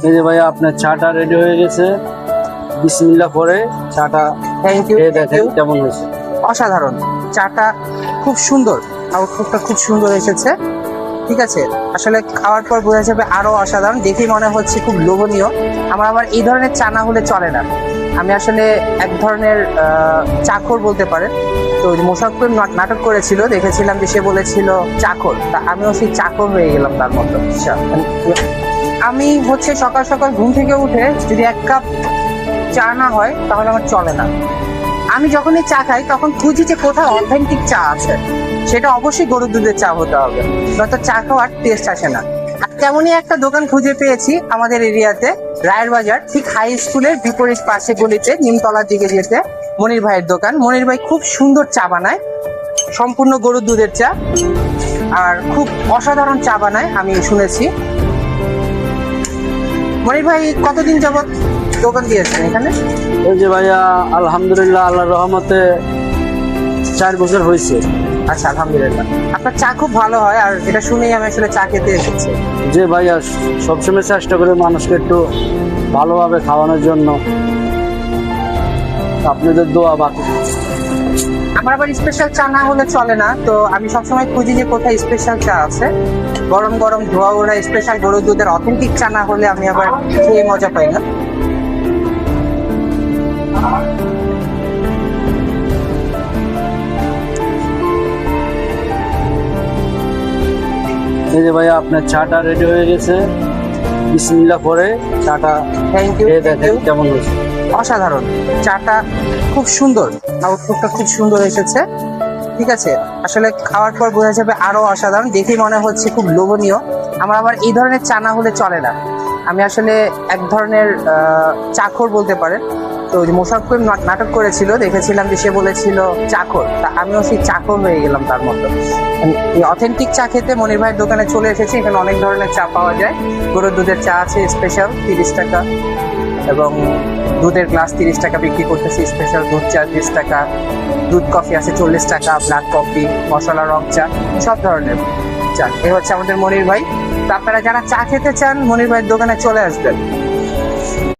এই যে ভাইয়া আপনার চাটা রেডি হয়ে গেছে। বিসমিল্লাহ করে চাটা থ্যাংক ইউ। খেয়ে দেখেন কেমন হয়েছে। অসাধারণ, চাটা খুব সুন্দর, আউটপুটটা খুব সুন্দর এসেছে। ঠিক আছে, আসলে খাওয়ার পর বোঝা যাবে আরো অসাধারণ, দেখেই মনে হচ্ছে খুব লোভনীয়। আবার এই ধরনের চা না হলে চলে না। আমি আসলে এক ধরনের চাকর বলতে পারেন। তো মোশাররফ নাটক করেছিল, দেখেছিলাম যে সে বলেছিল চাকর, তা আমিও সেই চাকর হয়ে গেলাম তার মতো। আমি হচ্ছে সকাল সকাল ঘুম থেকে উঠে যদি এক কাপ চা না হয় তাহলে আমার চলে না। আমি যখনই চা খাই তখন খুঁজি যে কোথাও অথেন্টিক চা আছে, সেটা অবশ্যই গরুর দুধের চা হতে হবে, নয়তো চা খাওয়ার টেস্ট আসে না। আর তেমনই একটা দোকান খুঁজে পেয়েছি আমাদের এরিয়াতে, রায়ের বাজার ঠিক হাই স্কুলের বিপরীত পাশে গলিতে নিমতলার দিকে যেতে মনির ভাইয়ের দোকান। মনির ভাই খুব সুন্দর চা বানায়, সম্পূর্ণ গরুর দুধের চা, আর খুব অসাধারণ চা বানায় আমি শুনেছি। মনির ভাই কতদিন যাবত দোকান দিয়েছেন এখানে? এই যে ভাইয়া আলহামদুলিল্লাহ আল্লাহর রহমতে 4 বছর হয়েছে। আচ্ছা, আলহামদুলিল্লাহ। আপনার চা খুব ভালো হয়, আর এটা শুনেই আমি আসলে চা খেতে এসেছি। যে ভাইয়া সবসময় চেষ্টা করে মানুষকে একটু ভালোভাবে খাওয়ানোর জন্য, আপনাদের দোয়া বাকি। আমার আবার স্পেশাল চা না হলে চলে না, তো আমি সবসময় খুঁজি যে কোথায় স্পেশাল চা আছে। গরম গরম ধোয়া ওরা স্পেশাল গরুর দুধের অথেন্টিক চা না হলে আমি আবার খেয়ে মজা পাই না। এই যে ভাইয়া আপনার চাটা রেডি হয়ে গেছে। বিসমিল্লাহ করে চাটা থ্যাংক ইউ। খেয়ে দেখেন কেমন হয়েছে। অসাধারণ, চাটা খুব সুন্দর, আউটপুটটা খুব সুন্দর এসেছে। ঠিক আছে, আসলে খাওয়ার পর বোঝা যাবে আরো অসাধারণ, দেখেই মনে হচ্ছে খুব লোভনীয়। আবার এই ধরনের চা না হলে চলে না। আমি আসলে এক ধরনের চাকর বলতে পারেন। তো মোশাররফ নাটক করেছিল, দেখেছিলাম যে সে বলেছিল চাকর, তা আমিও সেই চাকর হয়ে গেলাম তার মতো। এই অথেন্টিক চা খেতে মনির ভাইয়ের দোকানে চলে এসেছি। এখানে অনেক ধরনের চা পাওয়া যায়। গরুর দুধের চা আছে স্পেশাল 30 টাকা, এবং দুধের গ্লাস 30 টাকা বিক্রি করতেছি। স্পেশাল দুধ চা 30 টাকা, দুধ কফি আছে 40 টাকা, ব্ল্যাক কফি, মশলা রং চা, সব ধরনের চা। এ হচ্ছে আমাদের মনির ভাই। তো আপনারা যারা চা খেতে চান মনির ভাইয়ের দোকানে চলে আসবেন।